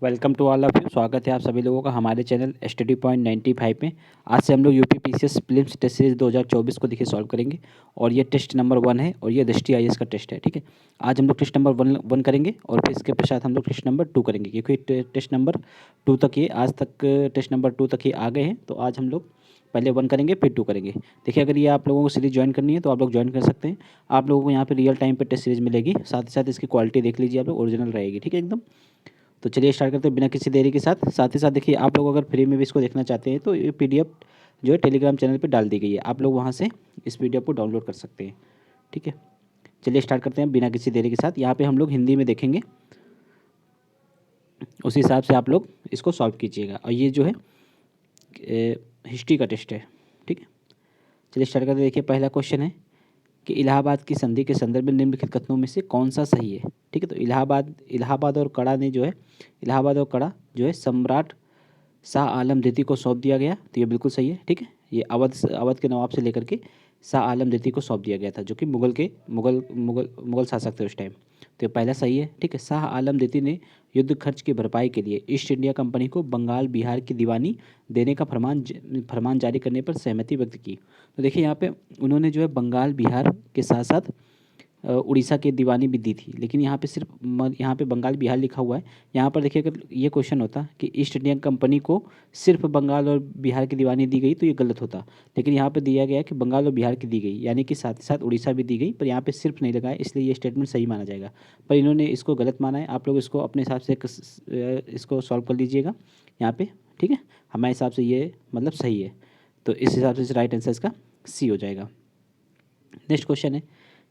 Welcome to all of you. स्वागत है आप सभी लोगों का हमारे चैनल स्टडी पॉइंट 95 में। आज से हम लोग UP PCS prelims test series 2024 को देखिए सॉल्व करेंगे। और ये टेस्ट नंबर 1 है और ये दृष्टि आईएएस का टेस्ट है। ठीक है, आज हम लोग टेस्ट नंबर वन करेंगे और फिर इसके पश्चात हम लोग टेस्ट नंबर 2 करेंगे, क्योंकि टेस्ट नंबर 2 तक ये आज तक टेस्ट नंबर 2 तक ही आ गए हैं। तो आज हम लोग पहले 1 करेंगे फिर 2 करेंगे। देखिए, अगर ये आप लोगों को सीरीज ज्वाइन करनी है तो आप लोग ज्वाइन कर सकते हैं। आप लोगों को यहाँ पे रियल टाइम पे टेस्ट सीरीज मिलेगी, साथ ही साथ इसकी क्वालिटी देख लीजिए आप लोग, ओरिजिनल रहेगी। ठीक है एकदम। तो चलिए स्टार्ट करते हैं बिना किसी देरी के साथ ही साथ देखिए, आप लोग अगर फ्री में भी इसको देखना चाहते हैं तो ये पीडीएफ जो है टेलीग्राम चैनल पे डाल दी गई है, आप लोग वहाँ से इस पीडीएफ को डाउनलोड कर सकते हैं। ठीक है, चलिए स्टार्ट करते हैं बिना किसी देरी के साथ। यहाँ पे हम लोग हिंदी में देखेंगे, उसी हिसाब से आप लोग इसको सॉल्व कीजिएगा। और ये जो है हिस्ट्री का टेस्ट है। ठीक है, चलिए स्टार्ट करते हैं। देखिए, पहला क्वेश्चन है कि इलाहाबाद की संधि के संदर्भ में निम्नलिखित कथनों में से कौन सा सही है। ठीक है, तो इलाहाबाद और कड़ा ने जो है, इलाहाबाद और कड़ा जो है सम्राट शाह आलम द्वितीय को सौंप दिया गया, तो ये बिल्कुल सही है। ठीक है, ये अवध के नवाब से लेकर के शाह आलम द्वितीय को सौंप दिया गया था, जो कि मुगल शासक थे उस टाइम। तो ये पहला सही है। ठीक है, शाह आलम द्वितीय ने युद्ध खर्च की भरपाई के लिए ईस्ट इंडिया कंपनी को बंगाल बिहार की दीवानी देने का फरमान जारी करने पर सहमति व्यक्त की। तो देखिए, यहाँ पे उन्होंने जो है बंगाल बिहार के साथ साथ उड़ीसा की दीवानी भी दी थी, लेकिन यहाँ पे सिर्फ यहाँ पे बंगाल बिहार लिखा हुआ है। यहाँ पर देखिए, अगर ये क्वेश्चन होता कि ईस्ट इंडिया कंपनी को सिर्फ बंगाल और बिहार की दीवानी दी गई तो ये गलत होता, लेकिन यहाँ पे दिया गया है कि बंगाल और बिहार की दी गई, यानी कि साथ ही साथ उड़ीसा भी दी गई, पर यहाँ पे सिर्फ नहीं लगा है, इसलिए ये स्टेटमेंट सही माना जाएगा। पर इन्होंने इसको गलत माना है। आप लोग इसको अपने हिसाब से इसको सॉल्व कर लीजिएगा यहाँ पे। ठीक है, हमारे हिसाब से ये मतलब सही है, तो इस हिसाब से राइट आंसर इसका सी हो जाएगा। नेक्स्ट क्वेश्चन है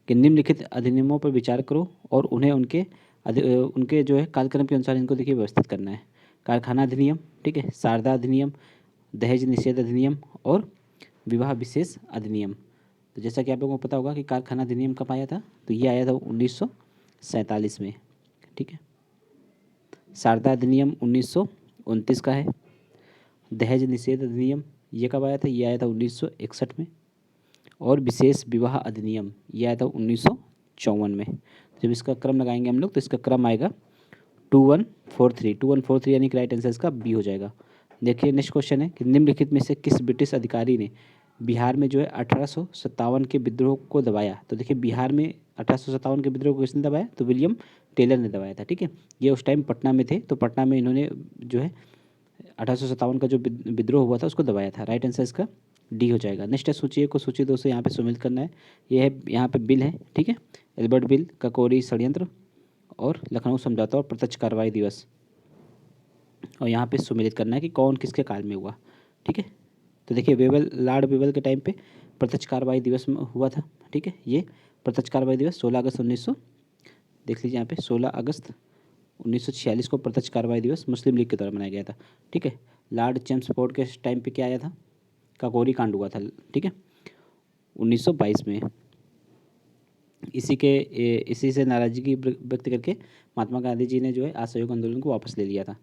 कि निम्नलिखित अधिनियमों पर विचार करो और उन्हें उनके जो है कालक्रम के अनुसार इनको देखिए व्यवस्थित करना है। कारखाना अधिनियम, ठीक है, शारदा अधिनियम, दहेज निषेध अधिनियम और विवाह विशेष अधिनियम। तो जैसा कि आप लोगों को पता होगा कि कारखाना अधिनियम कब आया था, तो ये आया था 1947 में। ठीक है, शारदा अधिनियम 1929 का है। दहेज निषेध अधिनियम ये कब आया था, ये आया था 1961 में। और विशेष विवाह अधिनियम ये आया था 1954 में। जब इसका क्रम लगाएंगे हम लोग तो इसका क्रम आएगा 2143 यानी कि राइट आंसर इसका बी हो जाएगा। देखिए, नेक्स्ट क्वेश्चन है कि निम्नलिखित में से किस ब्रिटिश अधिकारी ने बिहार में जो है 1857 के विद्रोह को दबाया। तो देखिए, बिहार में 1857 के विद्रोह को किसने दबाया, तो विलियम टेलर ने दबाया था। ठीक है, ये उस टाइम पटना में थे, तो पटना में इन्होंने जो है 1857 का जो विद्रोह हुआ था उसको दबाया था। राइट आंसर इसका डी हो जाएगा। नेक्स्ट है सूची को सूची 2 से यहाँ पे सम्मिलित करना है। ये है यहाँ पे बिल है। ठीक है, एल्बर्ट बिल, ककोरी षड्यंत्र और लखनऊ समझौता और प्रत्यक्ष कार्रवाई दिवस, और यहाँ पे सम्मिलित करना है कि कौन किसके काल में हुआ। ठीक है, तो देखिए, लॉर्ड वेवल के टाइम पे प्रत्यक्ष कार्रवाई दिवस में हुआ था। ठीक है, ये प्रत्यक्ष कार्रवाई दिवस 16 अगस्त 1900, देख लीजिए यहाँ पे 16 अगस्त 1946 को प्रत्यक्ष कार्रवाई दिवस मुस्लिम लीग के द्वारा मनाया गया था। ठीक है, लॉर्ड चेम्सफोर्ड के टाइम पे क्या आया था, काकोरी कांड हुआ था। ठीक है, 1922 में। इसी से नाराजगी व्यक्त करके महात्मा गांधी जी ने जो है असहयोग आंदोलन को वापस ले लिया था।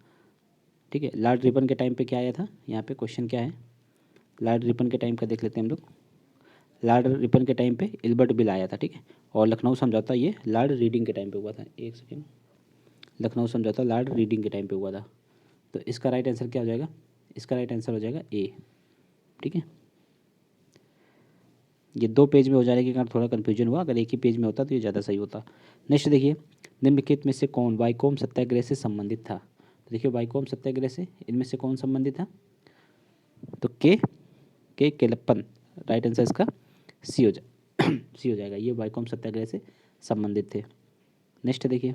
ठीक है, लॉर्ड रिपन के टाइम पे क्या आया था, यहाँ पे क्वेश्चन क्या है, लॉर्ड रिपन के टाइम का देख लेते हैं हम लोग। लॉर्ड रिपन के टाइम पे एल्बर्ट बिल आया था। ठीक है, और लखनऊ समझौता ये लॉर्ड रीडिंग के टाइम पे हुआ था। एक सेकेंड, लखनऊ समझौता लॉर्ड रीडिंग के टाइम पे हुआ था। तो इसका राइट आंसर क्या हो जाएगा, इसका राइट आंसर हो जाएगा ए। ठीक है, ये 2 पेज में हो जाने के कारण थोड़ा कन्फ्यूजन हुआ, अगर एक ही पेज में होता तो ये ज़्यादा सही होता। नेक्स्ट देखिए, निम्नलिखित में से कौन वाइकोम सत्याग्रह से संबंधित था। तो देखिए, वाइकोम सत्याग्रह से इनमें से कौन संबंधित था, तो के केलप्पन। राइट आंसर इसका सी हो सी हो जाएगा, ये वाइकोम सत्याग्रह से संबंधित थे। नेक्स्ट देखिए,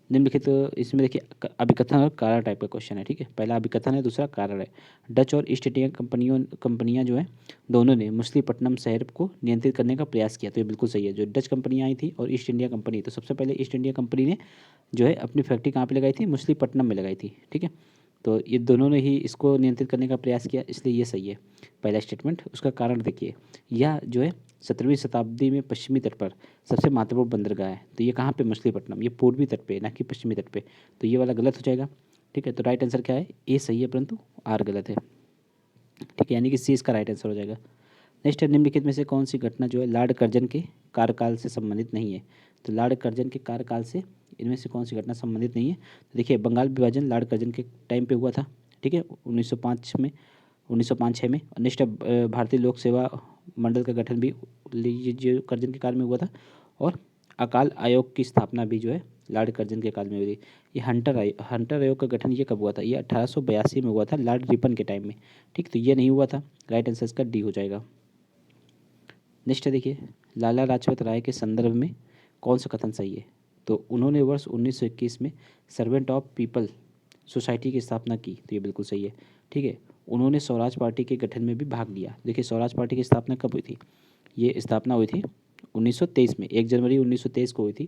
निम्नलिखित इसमें देखिए अभिकथन और कारण टाइप का क्वेश्चन है। ठीक है, पहला अभिकथन है, दूसरा कारण है। डच और ईस्ट इंडिया कंपनियां जो है दोनों ने मछलीपट्टनम शहर को नियंत्रित करने का प्रयास किया। तो ये बिल्कुल सही है, जो डच कंपनियां आई थी और ईस्ट इंडिया कंपनी, तो सबसे पहले ईस्ट इंडिया कंपनी ने जो है अपनी फैक्ट्री कहाँ पे लगाई थी, मछलीपट्टनम में लगाई थी। ठीक है, तो ये दोनों ने ही इसको नियंत्रित करने का प्रयास किया, इसलिए ये सही है पहला स्टेटमेंट। उसका कारण देखिए, यह जो है 17वीं शताब्दी में पश्चिमी तट पर सबसे महत्वपूर्ण बंदरगाह है। तो ये कहाँ पे, मछलीपट्टनम, ये पूर्वी तट पे ना कि पश्चिमी तट पे, तो ये वाला गलत हो जाएगा। ठीक है, तो राइट आंसर क्या है, ए सही है परंतु आर गलत है। ठीक है, यानी कि सी इसका राइट आंसर हो जाएगा। नेक्स्ट है, निम्नलिखित में से कौन सी घटना जो है लॉर्ड कर्जन के कार्यकाल से संबंधित नहीं है। तो लॉर्ड कर्जन के कार्यकाल से इनमें से कौन सी घटना संबंधित नहीं है? तो देखिए, बंगाल विभाजन लॉर्ड कर्जन के टाइम पे हुआ था, ठीक है, 1905 में, 1905-6 में। नेक्स्ट है भारतीय लोक सेवा मंडल का गठन भी ये जो कर्जन के काल में हुआ था। और अकाल आयोग की स्थापना भी जो है लॉर्ड कर्जन के काल में हुई थी। ये हंटर आयोग का गठन ये कब हुआ था? ये 1882 में हुआ था, लॉर्ड रिपन के टाइम में, ठीक। तो ये नहीं हुआ था, राइट आंसर इसका डी हो जाएगा। नेक्स्ट देखिए, लाला लाजपत राय के संदर्भ में कौन सा कथन सही है? तो उन्होंने वर्ष 1921 में सर्वेंट ऑफ पीपल सोसाइटी की स्थापना की, तो ये बिल्कुल सही है, ठीक है। उन्होंने स्वराज पार्टी के गठन में भी भाग लिया। देखिए, स्वराज पार्टी की स्थापना कब हुई थी? ये स्थापना हुई थी 1923 में, 1 जनवरी 1923 को हुई थी।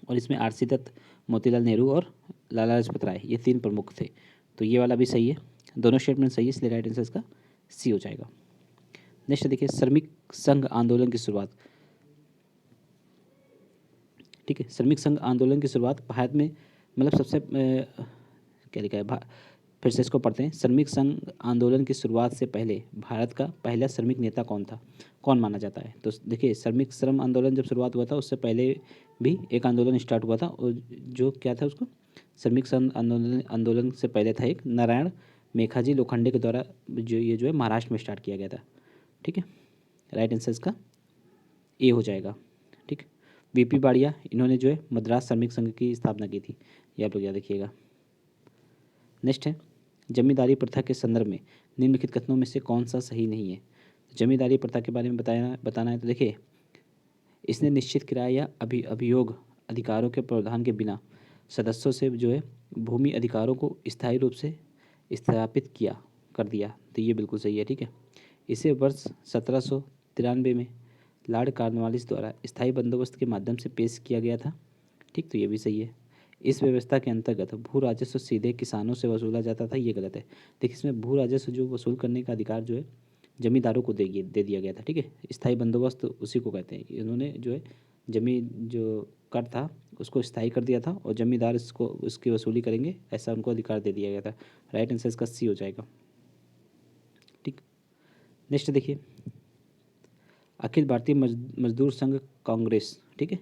और इसमें आर.सी. दत्त, मोतीलाल नेहरू और लाला लाजपत राय, ये 3 प्रमुख थे। तो ये वाला भी सही है, दोनों स्टेटमेंट सही है, इसलिए राइट आंसर इसका सी हो जाएगा। नेक्स्ट देखिए, श्रमिक संघ आंदोलन की शुरुआत, ठीक है। श्रमिक संघ आंदोलन की शुरुआत भारत में, मतलब सबसे क्या लिखा है, फिर से इसको पढ़ते हैं। श्रमिक संघ आंदोलन की शुरुआत से पहले भारत का पहला श्रमिक नेता कौन था, कौन माना जाता है? तो देखिए, श्रम आंदोलन जब शुरुआत हुआ था उससे पहले भी एक आंदोलन स्टार्ट हुआ था, और जो क्या था उसको, श्रमिक संघ आंदोलन से पहले था एक नारायण मेघाजी लोखंडे के द्वारा जो है महाराष्ट्र में स्टार्ट किया गया था, ठीक है। राइट आंसर इसका ए हो जाएगा, ठीक। बीपी बाड़िया, इन्होंने जो है मद्रास श्रमिक संघ की स्थापना की थी, ये आप लोग याद रखिएगा। नेक्स्ट है, जमींदारी प्रथा के संदर्भ में निम्नलिखित कथनों में से कौन सा सही नहीं है? जमींदारी प्रथा के बारे में बताना है। तो देखिए, इसने निश्चित किराए या अभियोग अधिकारों के प्रावधान के बिना सदस्यों से जो है भूमि अधिकारों को स्थायी रूप से स्थापित कर दिया, तो ये बिल्कुल सही है, ठीक है। इसे वर्ष 1793 में लॉर्ड कॉर्नवालिस द्वारा स्थायी बंदोबस्त के माध्यम से पेश किया गया था, ठीक। तो ये भी सही है। इस व्यवस्था के अंतर्गत भू राजस्व सीधे किसानों से वसूला जाता था, ये गलत है। देखिए, इसमें भू राजस्व जो वसूल करने का अधिकार जो है जमींदारों को दे दिया गया था, ठीक है। स्थायी बंदोबस्त उसी को कहते हैं। इन्होंने जो है जमीन जो कर था उसको स्थायी कर दिया था, और जमींदार इसको उसकी वसूली करेंगे, ऐसा उनको अधिकार दे दिया गया था। राइट आंसर इसका सी हो जाएगा, ठीक। नेक्स्ट देखिए, अखिल भारतीय मजदूर संघ कांग्रेस, ठीक है,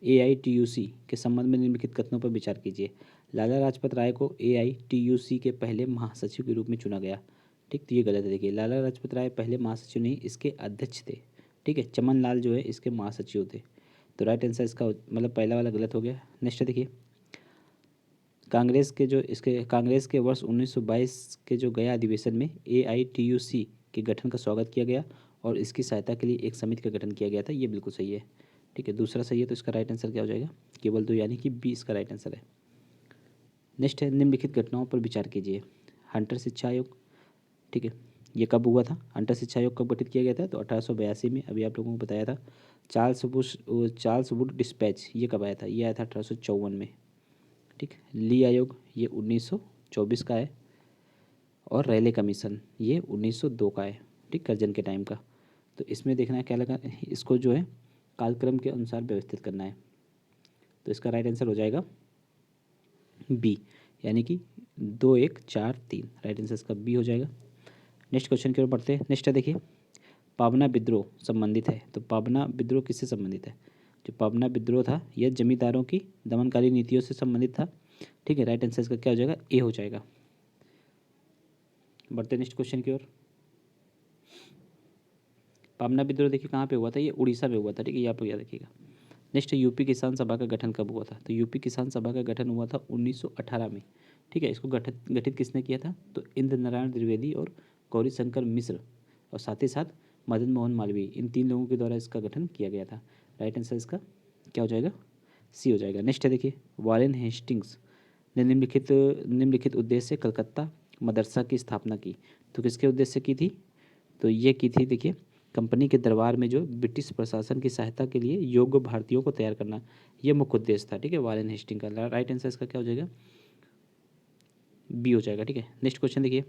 AITUC के संबंध में निम्नलिखित कथनों पर विचार कीजिए। लाला लाजपत राय को AITUC के पहले महासचिव के रूप में चुना गया, ठीक। तो ये गलत है। देखिए, लाला लाजपत राय पहले महासचिव नहीं, इसके अध्यक्ष थे, ठीक है। चमन लाल जो है इसके महासचिव थे। तो राइट आंसर इसका मतलब पहला वाला गलत हो गया। नेक्स्ट देखिए, कांग्रेस के वर्ष 1922 के जो गया अधिवेशन में AITUC के गठन का स्वागत किया गया, और इसकी सहायता के लिए एक समिति का गठन किया गया था, ये बिल्कुल सही है, ठीक है। दूसरा सही है, तो इसका राइट आंसर क्या हो जाएगा? केवल 2, यानी कि बी इसका राइट आंसर है। नेक्स्ट है, निम्नलिखित घटनाओं पर विचार कीजिए। हंटर शिक्षा आयोग, ठीक है, ये कब हुआ था? हंटर शिक्षा आयोग कब गठित किया गया था? तो 1882 में, अभी आप लोगों को बताया था। चार्ल्स वुड डिस्पैच, ये कब आया था? ये आया था 1854 में, ठीक। ली आयोग, ये 1924 का है। और रैले कमीशन, ये 1902 का है, ठीक, कर्जन के टाइम का। तो इसमें देखना है क्या लगा, इसको जो है कालक्रम के अनुसार व्यवस्थित करना है। तो इसका राइट आंसर हो जाएगा बी, यानी कि 2, 1, 4, 3, राइट आंसर इसका बी हो जाएगा। नेक्स्ट क्वेश्चन की ओर बढ़ते हैं। नेक्स्ट है देखिए, पाबना विद्रोह संबंधित है। तो पाबना विद्रोह किससे संबंधित है? जो पाबना विद्रोह था यह जमींदारों की दमनकारी नीतियों से संबंधित था, ठीक है। राइट आंसर इसका क्या हो जाएगा? ए हो जाएगा। बढ़ते नेक्स्ट क्वेश्चन की ओर। पाबना विद्रोह देखिए कहाँ पे हुआ था? ये उड़ीसा में हुआ था, ठीक है, ये आप लोग याद रखिएगा। नेक्स्ट है, यूपी किसान सभा का गठन कब हुआ था? तो यूपी किसान सभा का गठन हुआ था 1918 में, ठीक है। इसको गठित किसने किया था? तो इंद्र नारायण द्विवेदी और गौरी शंकर मिश्र, और साथ ही साथ मदन मोहन मालवीय, इन 3 लोगों के द्वारा इसका गठन किया गया था। राइट आंसर इसका क्या हो जाएगा? सी हो जाएगा। नेक्स्ट है देखिए, वॉरेन हेस्टिंग्स ने निम्नलिखित उद्देश्य से कलकत्ता मदरसा की स्थापना की। तो किसके उद्देश्य से की थी? तो ये की थी देखिए, कंपनी के दरबार में जो ब्रिटिश प्रशासन की सहायता के लिए योग्य भारतीयों को तैयार करना, ये मुख्य उद्देश्य था, ठीक है। वॉरेन हेस्टिंग का राइट आंसर इसका क्या हो जाएगा? बी हो जाएगा, ठीक है। नेक्स्ट क्वेश्चन देखिए,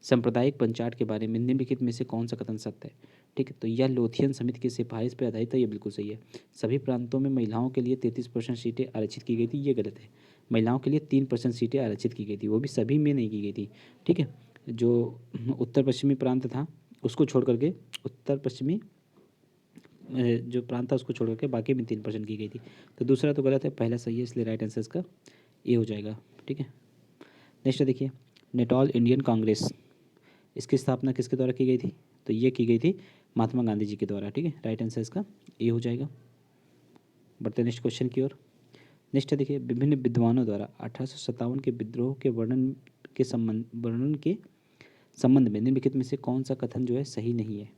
सांप्रदायिक पंचायत के बारे में निम्नलिखित में से कौन सा कथन सत्य है? ठीक है, तो यह लोथियन समिति की सिफारिश पर आधारित है, ये बिल्कुल सही है। सभी प्रांतों में महिलाओं के लिए 33% सीटें आरक्षित की गई थी, ये गलत है। महिलाओं के लिए 3% सीटें आरक्षित की गई थी, वो भी सभी में नहीं की गई थी, ठीक है। जो उत्तर पश्चिमी प्रांत था उसको छोड़ करके उत्तर पश्चिमी जो प्रांत था उसको छोड़ करके बाकी में 3% की गई थी। तो दूसरा तो गलत है, पहला सही है, इसलिए राइट आंसर इसका ए हो जाएगा। ठीक है, नेक्स्ट देखिए, नेटॉल इंडियन कांग्रेस, इसकी स्थापना किसके द्वारा की गई थी? तो ये की गई थी महात्मा गांधी जी के द्वारा। ठीक है, राइट आंसर इसका ए हो जाएगा। बढ़ते नेक्स्ट क्वेश्चन की ओर। नेक्स्ट देखिए, विभिन्न विद्वानों द्वारा 1857 के विद्रोह के वर्णन के संबंध में निम्नलिखित में से कौन सा कथन जो है सही नहीं है?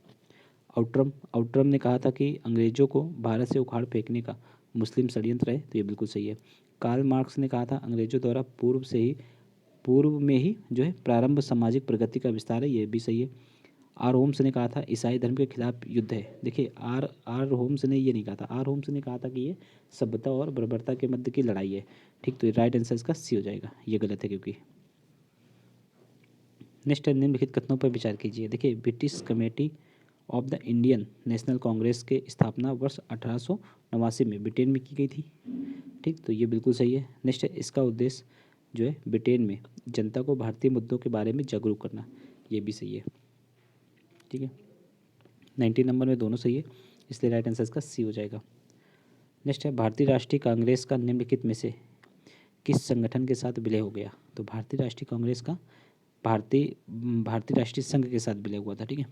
आउटरम ने कहा था कि अंग्रेजों को भारत से उखाड़ फेंकने का मुस्लिम षड्यंत्र है, तो ये बिल्कुल सही है। कार्ल मार्क्स ने कहा था अंग्रेजों द्वारा पूर्व में ही जो है प्रारंभ सामाजिक प्रगति का विस्तार है, ये भी सही है। आर होम्स ने कहा था ईसाई धर्म के खिलाफ युद्ध है। देखिए आर आर होम्स ने ये नहीं कहा था, आर होम्स ने कहा था कि ये सभ्यता और बर्बरता के मध्य की लड़ाई है। ठीक, तो राइट आंसर इसका सी हो जाएगा, ये गलत है क्योंकि। नेक्स्ट है, निम्नलिखित कथनों पर विचार कीजिए। देखिए, British committee of the Indian national Congress के स्थापना वर्ष 1889 में ब्रिटेन में की गई थी। ठीक, तो ये बिल्कुल सही है। नेक्स्ट है, इसका उद्देश्य जो है ब्रिटेन में जनता को भारतीय मुद्दों के बारे में जागरूक करना, ये भी सही है। ठीक है, 19 नंबर में दोनों सही है, इसलिए राइट आंसर इसका सी हो जाएगा। नेक्स्ट है, भारतीय राष्ट्रीय कांग्रेस का निम्नलिखित में से किस संगठन के साथ विलय हो गया? तो भारतीय राष्ट्रीय कांग्रेस का भारतीय राष्ट्रीय संघ के साथ विलय हुआ था। ठीक है,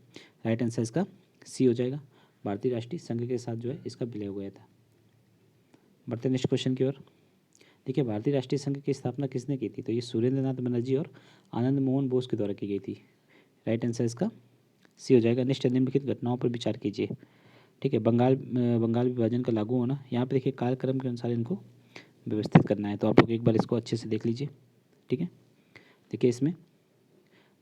राइट आंसर इसका सी हो जाएगा, भारतीय राष्ट्रीय संघ के साथ जो है इसका विलय हो गया था। बढ़ते नेक्स्ट क्वेश्चन की ओर। देखिए, भारतीय राष्ट्रीय संघ की स्थापना किसने की थी? तो ये सुरेंद्र नाथ बनर्जी और आनंद मोहन बोस के द्वारा की गई थी। राइट आंसर इसका सी हो जाएगा। नेक्स्ट, निम्नलिखित घटनाओं पर विचार कीजिए। ठीक है, बंगाल विभाजन का लागू होना, यहाँ पे देखिए कार्यक्रम के अनुसार इनको व्यवस्थित करना है, तो आप लोग एक बार इसको अच्छे से देख लीजिए। ठीक है, देखिए इसमें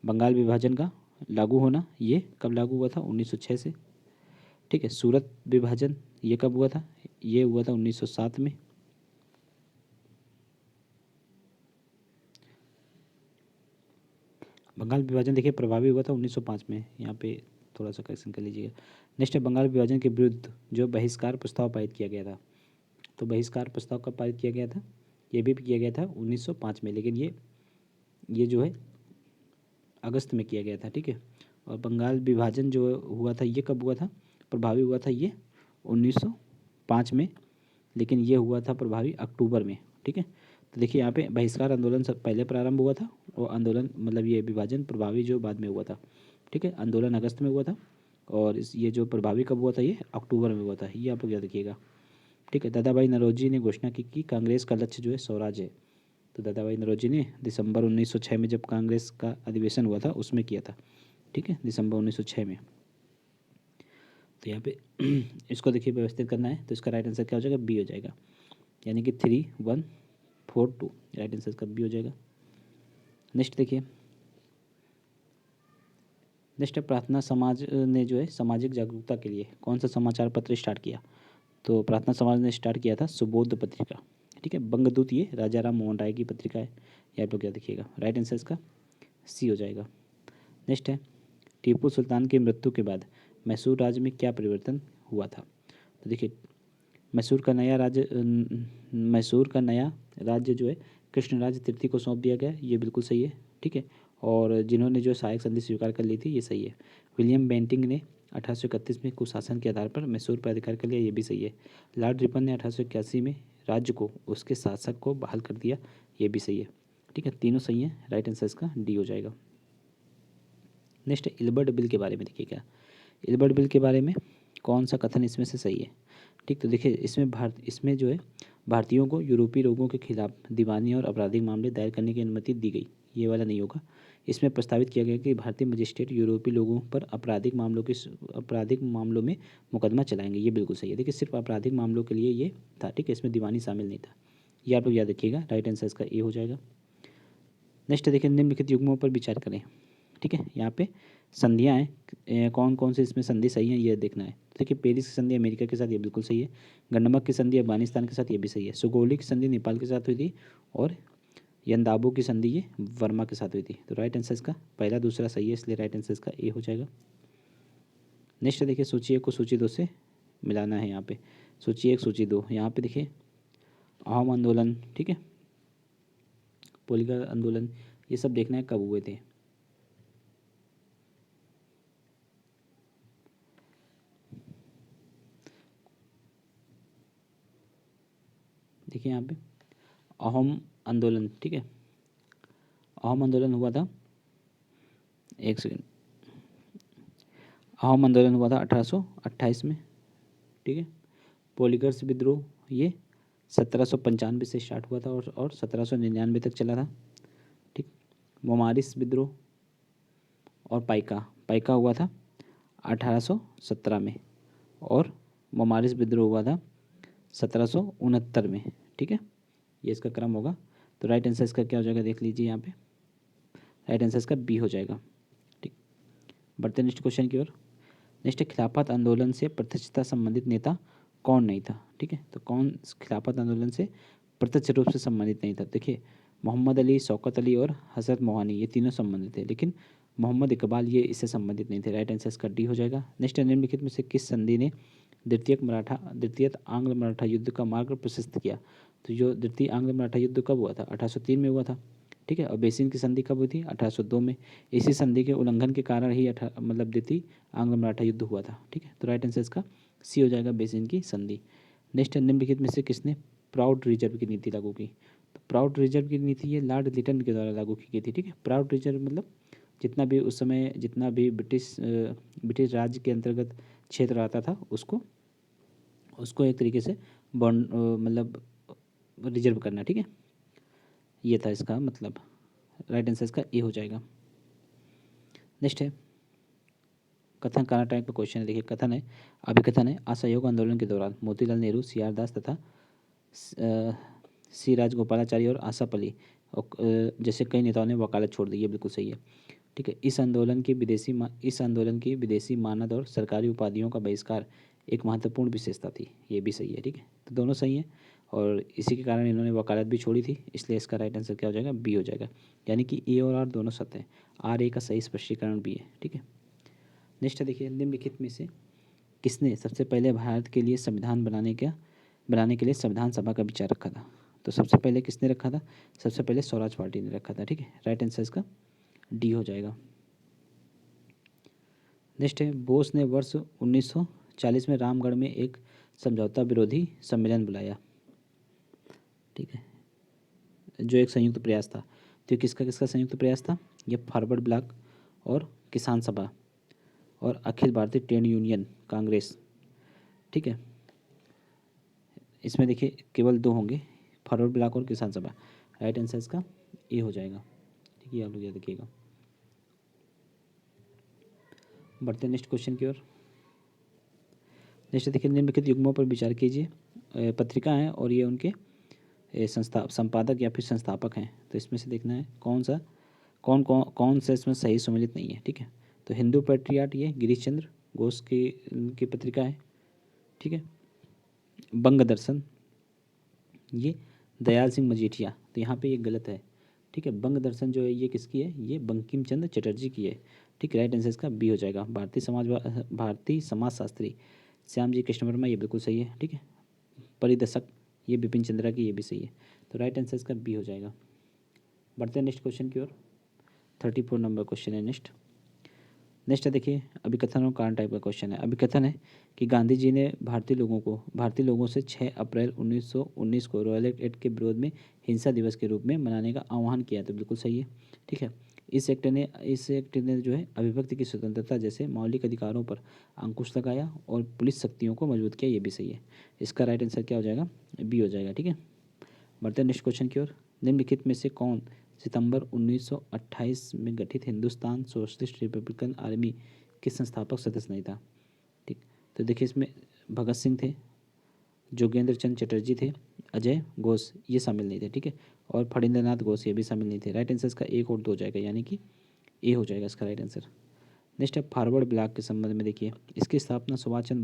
बंगाल विभाजन का लागू होना, ये कब लागू हुआ था? 1906 से। ठीक है, सूरत विभाजन ये कब हुआ था? ये हुआ था 1907 में। बंगाल विभाजन देखिए प्रभावी हुआ था 1905 में, यहाँ पे थोड़ा सा करेक्शन कर लीजिएगा। नेक्स्ट है, बंगाल विभाजन के विरुद्ध जो बहिष्कार प्रस्ताव पारित किया गया था, तो बहिष्कार प्रस्ताव कब पारित किया गया था? ये भी किया गया था 1905 में, लेकिन ये जो है अगस्त में किया गया था। ठीक है, और बंगाल विभाजन जो हुआ था ये कब हुआ था? प्रभावी हुआ था ये 1905 में, लेकिन ये हुआ था प्रभावी अक्टूबर में। ठीक है, तो देखिए यहाँ पे बहिष्कार आंदोलन सब पहले प्रारंभ हुआ था और आंदोलन मतलब ये विभाजन प्रभावी जो बाद में हुआ था। ठीक है, आंदोलन अगस्त में हुआ था और ये जो प्रभावी कब हुआ था? ये अक्टूबर में हुआ था, ये आप लोग याद रखिएगा। ठीक है, दादा भाई नौरोजी ने घोषणा की कि कांग्रेस का लक्ष्य जो है स्वराज है। तो दादा भाई नौरोजी ने दिसंबर 1906 में जब कांग्रेस का अधिवेशन हुआ था उसमें किया था। ठीक है, दिसंबर 1906 में। तो यहाँ पे इसको देखिए व्यवस्थित करना है, तो इसका राइट आंसर क्या हो जाएगा? बी हो जाएगा, यानी कि 3142 राइट आंसर इसका बी हो जाएगा। नेक्स्ट देखिए, नेक्स्ट है, प्रार्थना समाज ने जो है सामाजिक जागरूकता के लिए कौन सा समाचार पत्र स्टार्ट किया? तो प्रार्थना समाज ने स्टार्ट किया था सुबोध पत्रिका। ठीक है, बंगदूत ये राजा राम मोहन राय की पत्रिका है, ये आप लोग क्या देखिएगा, राइट आंसर इसका सी हो जाएगा। नेक्स्ट है, टीपू सुल्तान की मृत्यु के बाद मैसूर राज्य में क्या परिवर्तन हुआ था? तो देखिए, मैसूर का नया राज्य जो है कृष्णराज तृतीय को सौंप दिया गया, ये बिल्कुल सही है। ठीक है, और जिन्होंने जो सहायक संधि स्वीकार कर ली थी, ये सही है। विलियम बेंटिंग ने 1831 में कुशासन के आधार पर मैसूर पर अधिकार कर लिया, ये भी सही है। लॉर्ड रिपन ने 1881 में राज्य को उसके शासक को बहाल कर दिया, ये भी सही है। ठीक है, तीनों सही है, राइट आंसर इसका डी हो जाएगा। नेक्स्ट है, इल्बर्ट बिल के बारे में देखिएगा। इल्बर्ट बिल के बारे में कौन सा कथन इसमें से सही है? ठीक, तो देखिए इसमें जो है भारतीयों को यूरोपीय लोगों के खिलाफ दीवानी और आपराधिक मामले दायर करने की अनुमति दी गई, ये वाला नहीं होगा। इसमें प्रस्तावित किया गया कि भारतीय मजिस्ट्रेट यूरोपीय लोगों पर आपराधिक मामलों में मुकदमा चलाएंगे, ये बिल्कुल सही है। देखिए सिर्फ आपराधिक मामलों के लिए ये था। ठीक है, इसमें दीवानी शामिल नहीं था, ये आप लोग याद रखिएगा, राइट आंसर इसका ए हो जाएगा। नेक्स्ट देखिए, निम्नलिखित युग्मों पर विचार करें। ठीक है, यहाँ पे संधियाँ हैं, कौन कौन से इसमें संधि सही हैं ये देखना है। तो देखिए, पेरिस की संधि अमेरिका के साथ, ये बिल्कुल सही है। गंडमक की संधि अफगानिस्तान के साथ, ये भी सही है। सुगोली की संधि नेपाल के साथ हुई थी और यंदाबो की संधि ये वर्मा के साथ हुई थी। तो राइट आंसर इसका पहला दूसरा सही है, इसलिए राइट आंसर इसका ए हो जाएगा। नेक्स्ट देखिए, सूची 1 को सूची 2 से मिलाना है। यहाँ पे सूची 1 सूची 2, यहाँ पे देखिए अहोम आंदोलन, ठीक है, पोलिका आंदोलन, ये सब देखना है कब हुए थे। देखिए यहाँ पे अहोम आंदोलन, ठीक है, अहोम आंदोलन हुआ था, एक सेकेंड, अहोम आंदोलन हुआ था 1828 में, ठीक है। पोलीगर्स विद्रोह ये 1795 से स्टार्ट हुआ था और 1799 तक चला था, ठीक। मोमारिस विद्रोह और पाइका, पाइका हुआ था 1817 में और मोमारिस विद्रोह हुआ था 1769 में, ठीक है। ये इसका क्रम होगा। तो राइट आंसर इसका क्या हो जाएगा, देख लीजिए यहाँ पे, राइट आंसर इसका बी हो जाएगा, ठीक। बढ़ते नेक्स्ट क्वेश्चन की ओर। नेक्स्ट है खिलाफत आंदोलन से प्रत्यक्षता संबंधित नेता कौन नहीं था, ठीक है। तो कौन खिलाफत आंदोलन से प्रत्यक्ष रूप से संबंधित नहीं था, देखिए मोहम्मद अली, शौकत अली और हजरत मोहानी, ये तीनों संबंधित थे, लेकिन मोहम्मद इकबाल ये इससे संबंधित नहीं थे। राइट आंसर इसका डी हो जाएगा। नेक्स्ट है निम्नलिखित में से किस संधि ने द्वितीय आंग्ल मराठा युद्ध का मार्ग प्रशस्त किया। तो जो द्वितीय आंग्ल मराठा युद्ध कब हुआ था, 1803 में हुआ था, ठीक है। और बेसिन की संधि कब हुई थी, 1802 में। इसी संधि के उल्लंघन के कारण ही मतलब द्वितीय आंग्ल मराठा युद्ध हुआ था, ठीक है। तो राइट आंसर इसका सी हो जाएगा, बेसिन की संधि। नेक्स्ट है निम्नलिखित में से किसने प्राउड रिजर्व की नीति लागू की। तो प्राउड रिजर्व की नीति ये लॉर्ड लिटन के द्वारा लागू की गई थी, ठीक है। प्राउड रिजर्व मतलब जितना भी उस समय जितना भी ब्रिटिश राज्य के अंतर्गत क्षेत्र आता था उसको एक तरीके से बॉन्ड मतलब रिजर्व करना, ठीक है। ये था इसका मतलब। राइट आंसर इसका ए हो जाएगा। नेक्स्ट है कथन काना टाइप का क्वेश्चन है। देखिए कथन है, अभिकथन है, असहयोग आंदोलन के दौरान मोतीलाल नेहरू, सी आर दास तथा सी राजगोपालाचारी और आशा अली जैसे कई नेताओं ने वकालत छोड़ दी, ये बिल्कुल सही है, ठीक है। इस आंदोलन की विदेशी मानद और सरकारी उपाधियों का बहिष्कार एक महत्वपूर्ण विशेषता थी, ये भी सही है, ठीक है। तो दोनों सही हैं और इसी के कारण इन्होंने वकालत भी छोड़ी थी, इसलिए इसका राइट आंसर क्या हो जाएगा, बी हो जाएगा। यानी कि ए और आर दोनों सत्य हैं, आर ए का सही स्पष्टीकरण भी है, ठीक है। नेक्स्ट देखिए निम्नलिखित में से किसने सबसे पहले भारत के लिए संविधान बनाने के लिए संविधान सभा का विचार रखा था। तो सबसे पहले किसने रखा था, सबसे पहले स्वराज पार्टी ने रखा था, ठीक है। राइट आंसर इसका डी हो जाएगा। नेक्स्ट है बोस ने वर्ष 1940 में रामगढ़ में एक समझौता विरोधी सम्मेलन बुलाया, ठीक है, जो एक संयुक्त प्रयास था। तो किसका किसका संयुक्त प्रयास था, ये फॉरवर्ड ब्लॉक और किसान सभा और अखिल भारतीय ट्रेड यूनियन कांग्रेस, ठीक है। इसमें देखिए केवल दो होंगे, फॉरवर्ड ब्लॉक और किसान सभा। राइट आंसर इसका ए हो जाएगा, ठीक है, आप लोग याद रखिएगा। बढ़ते हैं नेक्स्ट क्वेश्चन की ओर। नेक्स्ट देखिए निम्नलिखित युग्मों पर विचार कीजिए। पत्रिका है और ये उनके संपादक या फिर संस्थापक हैं। तो इसमें से देखना है कौन सा इसमें सही सम्मिलित नहीं है, ठीक है। तो हिंदू पैट्रियाट ये गिरीश चंद्र घोष की पत्रिका है, ठीक है। बंग दर्शन ये दयाल सिंह मजीठिया, तो यहाँ पे ये गलत है, ठीक है। बंग दर्शन जो है ये किसकी है, ये बंकिम चंद्र चटर्जी की है, ठीक है। राइट आंसर इसका बी हो जाएगा। भारतीय समाजशास्त्री श्याम जी कृष्ण वर्मा, ये बिल्कुल सही है, ठीक है। परिदर्शक ये बिपिन चंद्रा की, ये भी सही है। तो राइट आंसर इसका बी हो जाएगा। बढ़ते हैं नेक्स्ट क्वेश्चन की ओर। 34 नंबर क्वेश्चन है नेक्स्ट है देखिए अभिकथन और कारण टाइप का क्वेश्चन है। अभिकथन है कि गांधी जी ने भारतीय लोगों से 6 अप्रैल 1919 को रॉयल एक्ट के विरोध में हिंसा दिवस के रूप में मनाने का आह्वान किया, तो बिल्कुल सही है, ठीक है। इस एक्ट ने जो है अभिव्यक्ति की स्वतंत्रता जैसे मौलिक अधिकारों पर अंकुश लगाया और पुलिस शक्तियों को मजबूत किया, ये भी सही है। इसका राइट आंसर क्या हो जाएगा, बी हो जाएगा, ठीक है। बढ़ते हैं नेक्स्ट क्वेश्चन की ओर। निम्नलिखित में से कौन सितंबर 1928 में गठित हिंदुस्तान सोशलिस्ट रिपब्लिकन आर्मी के संस्थापक सदस्य नहीं था, ठीक। तो देखिए इसमें भगत सिंह थे, जोगेंद्र चंद चटर्जी थे, अजय घोष ये शामिल नहीं थे, ठीक है। और फणींद्रनाथ घोष ये भी शामिल नहीं थे। राइट आंसर इसका एक और दो हो जाएगा, यानी कि ए हो जाएगा इसका राइट आंसर। नेक्स्ट है फॉरवर्ड ब्लॉक के संबंध में देखिए इसकी स्थापना सुभाष चंद्र